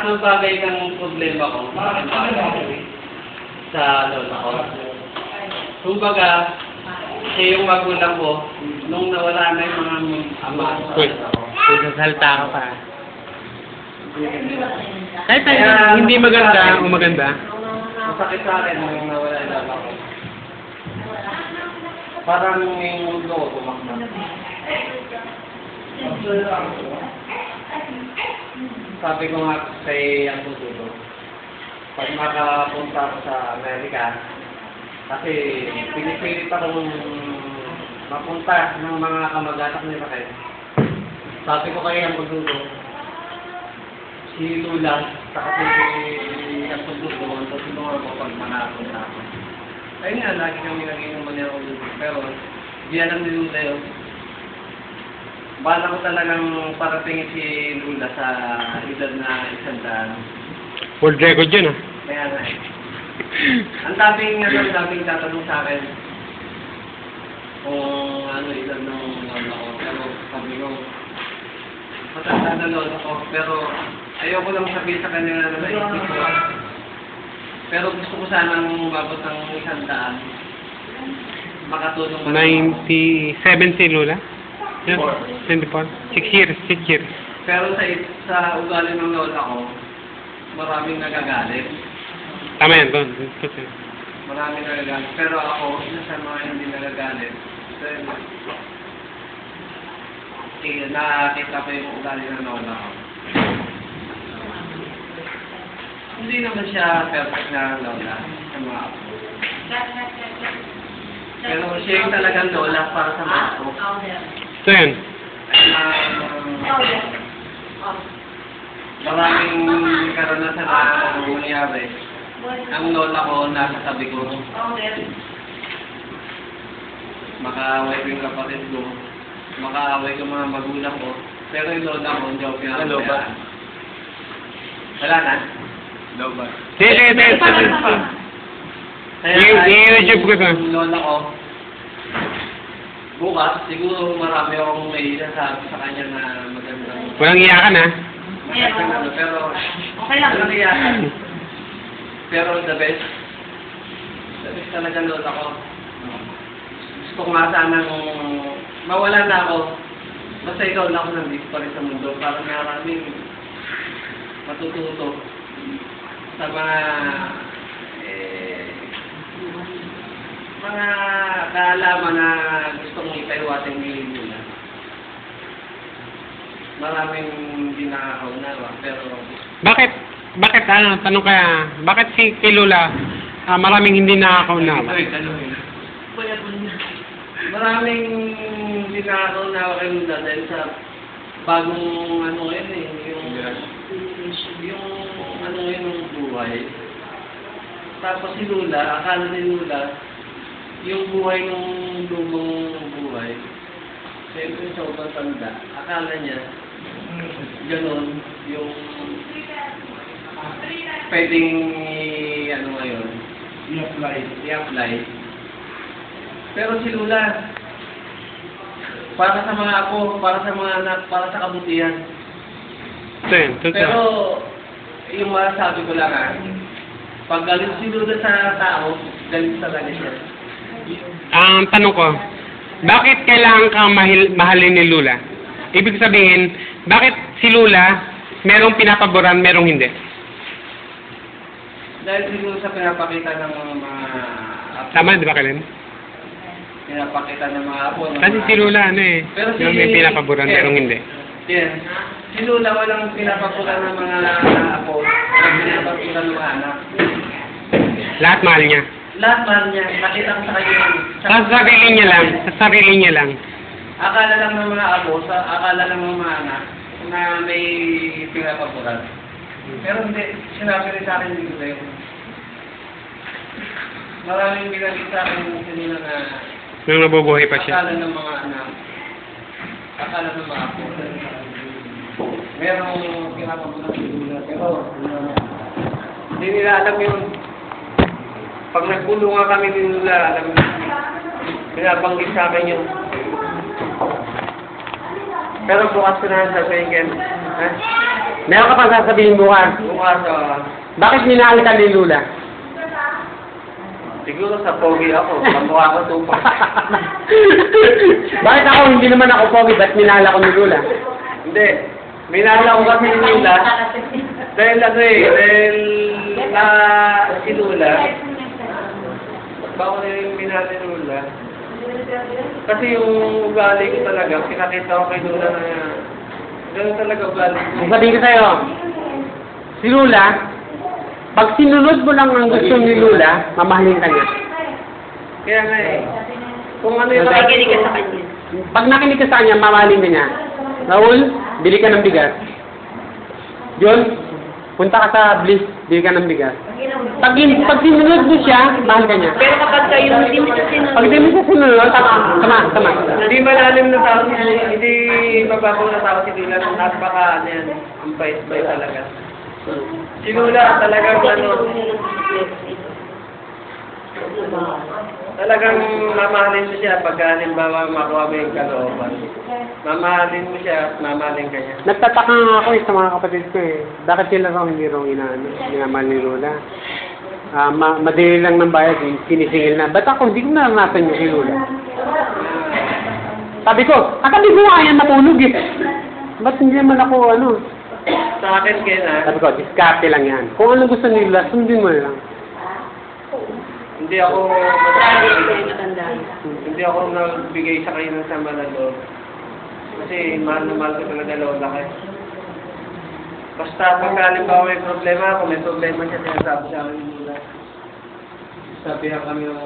malaking bagay ng problema ko. Malaking bagay sa lola ko. Kumbaga, siya yung magulang ko, nung nawala na yung mga ama sa Uy, sasalta ka pa. Kahit hindi maganda o maganda. Masakit sa akin nung nawala yung lola ko. Parang yung mundo ko tumakbo. Sabi ko nga kay ang tuturo, pag makapunta ako sa Amerika, kasi pinipilit akong mapunta ng mga kamag-anak ni Raquel. Sabi ko kay ang tuturo, si Lula, saka si ang tuturo, ang tutulungan ko pag makapunta ako. Ayun nga, lagi kami nag-inuman niya ako dito, pero di alam ni Lula yun. Bala ko talagang parating si Lula sa edad na 100. World record yun ah. Kaya nga eh. Ang daming tatanong sa akin kung ano edad ng lola ko. Pero sabi ko, matanda na lola ko. Pero ayoko lang sabihin sa kanya na naisip ko. Pero gusto ko sanang umabot ng 100. Makatulong man. 97 si Lola? 24. 6 years. Pero sa ugali ng lola ko, maraming nagagalit. Tama yan, doon. Maraming nagagalit. Pero ako, isa sa mga hindi nagagalit. Nakakita ko yung ugali ng lola ko. Hindi naman siya perfect na lola sa mga apo. Pero siya yung talagang lola para sa mga apo. So yan. Maraming karanasan na nangyari. Ang lola ko nasa tabi ko. Makaaway ko yung kapatid ko. Makaaway ko mga magulang ko. Pero yung lola ko, hindi ako pinakabayaan. Wala na? Loba. Sige. I-YouTube ko ito. Yung lola ko, bukas, siguro marami akong may sasabi sa kanya na magandang... Walang iyakan ha. Pero, okay lang. Walang iyakan. Pero the best talaga lola ko. Gusto ko nga sanang mawala na ako. Basta ikaw na ako nandito pa rin sa mundo. Para maraming matututo sa mga kaalaman na gusto mong ipaiwating nila. Maraming hindi nakakaunawa, pero... Bakit tanong kaya, bakit si kay Lola, maraming hindi nakakaunawa? Maraming hindi nakakaunawa kay Lula dahil sa bagong ano ngayon eh, yung ano ngayon ng buhay. Tapos si Lula, akala ni Lula, yung buhay ng lumang buhay, siyempre sa ubang tanda, akala niya, gano'n, yung pwedeng, ano ngayon, i-apply. Pero si Lula, para sa mga apo, para sa mga anak, para sa kabutihan. Pero, yung masasabi ko lang pag galit si Lula sa tao, galit sa galit siya. Ang tanong ko, bakit kailangan kang mahalin ni Lula? Ibig sabihin, bakit si Lula merong pinapaboran, merong hindi? Dahil siguro sa pinapakita ng mga apo. Tama, di ba Kalen? Pinapakita ng mga apo. Kasi si Lula, Pero yung may pinapaboran, merong hindi. Yes. Si Lula walang pinapaboran ng mga apo, walang pinapaboran ng mga anak. Lahat mahal niya. Lahat mahal niya. Nakita ko sa kanya. Sa sarili niya lang. Akala lang ng mga apo, akala lang ng mga anak na may pinapaboran. Pero hindi, sinabi rin sa akin dito sa'yo. Maraming binagit sa akin kanina na Nung nabubuhay pa siya. akala ng mga anak, akala ng mga apo. Merong pinapaboran sa Lula, pero hindi nila alam yun. Pag nagbulungan kami ni Lula, alam mo, binabanggit sa akin yun. Pero bukas ko na sasabihin, ha? Meron ka pang sasabihin bukas. Bukas, Bakit minahal ka ni Lula? siguro sa pogi ako. Kamukha ko tupa. Bakit ako, hindi naman ako pogi, ba't minahal ako ni Lula? Hindi. Minahal ako kasi ni Lula. Dahil dahil na si Lula. Bako na yung minahal ni Lula. Kasi yung ugali ko talaga, pinakita ko kay Lula na gano'n talaga ugali ko. Ang sabihin ko sa'yo, si Lula, pag sinunod mo lang ang gusto ni Lula, mamahalin ka niya. Kaya nga eh. Kung ano yung Nakikinig ka sa kanya. Pag nakinig ka sa kanya, mamahalin ka niya. Raul, bili ka ng bigas. John, punta ka sa Bliss, bili ka ng bigas. Pag sinunod mo siya, mahal ka niya. Pero kapag kayo hindi mo siya sinunod, Pag di mo siya sinunod, tama. Hindi malalim na tao si Lula, hindi mababaw na tao si Lula, napaka ano yan, ang bait-bait talaga. Si Lula talagang talagang mamahalin mo siya pagka halimbawa makuha mo yung kalooban. Mamahalin mo siya at mamahalin ka niya. Nagtataka nga ako sa mga kapatid ko eh. Bakit sila raw hindi raw minamahal ni Lula? Madali lang ng bayad, sinisingil na. Ba't ako, hindi ko naranasan yung kay Lula. Sabi ko nga yan matulog eh. Ba't hindi naman ako Sa akin kaya Sabi ko, diskarte lang yan. Kung ano gusto ni Lula, sundin mo lang. hindi ako matandaan. hindi ako nagbigay sa kayo ng sama na loob. Kasi mahal na mahal ko talaga lola ko. Basta pagka halimbawa may problema, kung may problema siya, sinasabi sa akin yung Lula. Sabihan kami ng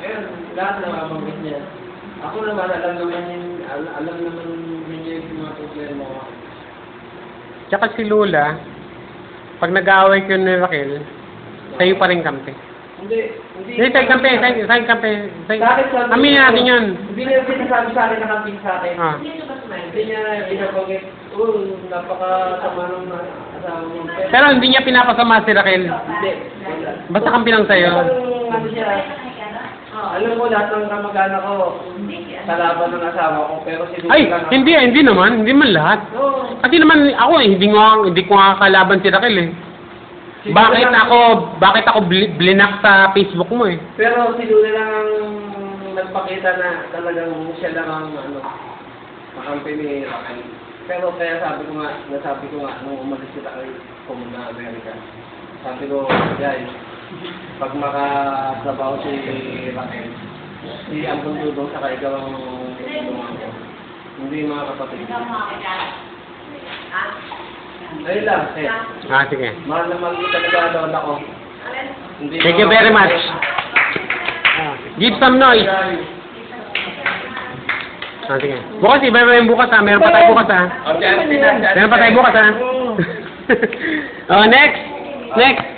ayun, lahat na mabanggit niya. Ako naman, alam naman niya yung mga problema ko. Tsaka si Lula, pag nag-aaway ko ni Raquel, sa'yo pa rin kampi. Hindi. Hindi, sa'yo kampi. Bakit sabi Aminin natin yun. Hindi niya sinasabi sa akin, nakamping sa akin. Ah. Hindi niya pinapagit, napakasama ng asawa mo. Pero hindi niya pinapasama si Raquel. Hindi. Basta kampi lang sa'yo. Ano siya, alam mo lahat ng kamag-anak ko, kalaban ng asawa ko, pero si Ay, lang. hindi naman lahat. Oo. Kasi naman ako hindi ko nga kalaban si Raquel eh. Bakit ako blinak sa Facebook mo eh? Pero si Lula lang ang nagpakita na talagang siya lang ang makampi ni Raquel. Pero kaya nasabi ko nga, nung umalis sila kay Pumunta Amerika, sabi ko, guys, pag makatrabaho si Raquel, si Ambon Dudong sa ikaw ang tulungan ko. Hindi mga kapatid. Ayun lang, eh. Sige. Mahal na mahal ko talaga lola ko. Hindi Thank you very much. Give some noise. Sige. Bukas, iba yung bukas ha. Meron pa tayo bukas ha. Meron pa tayo bukas ha. Next.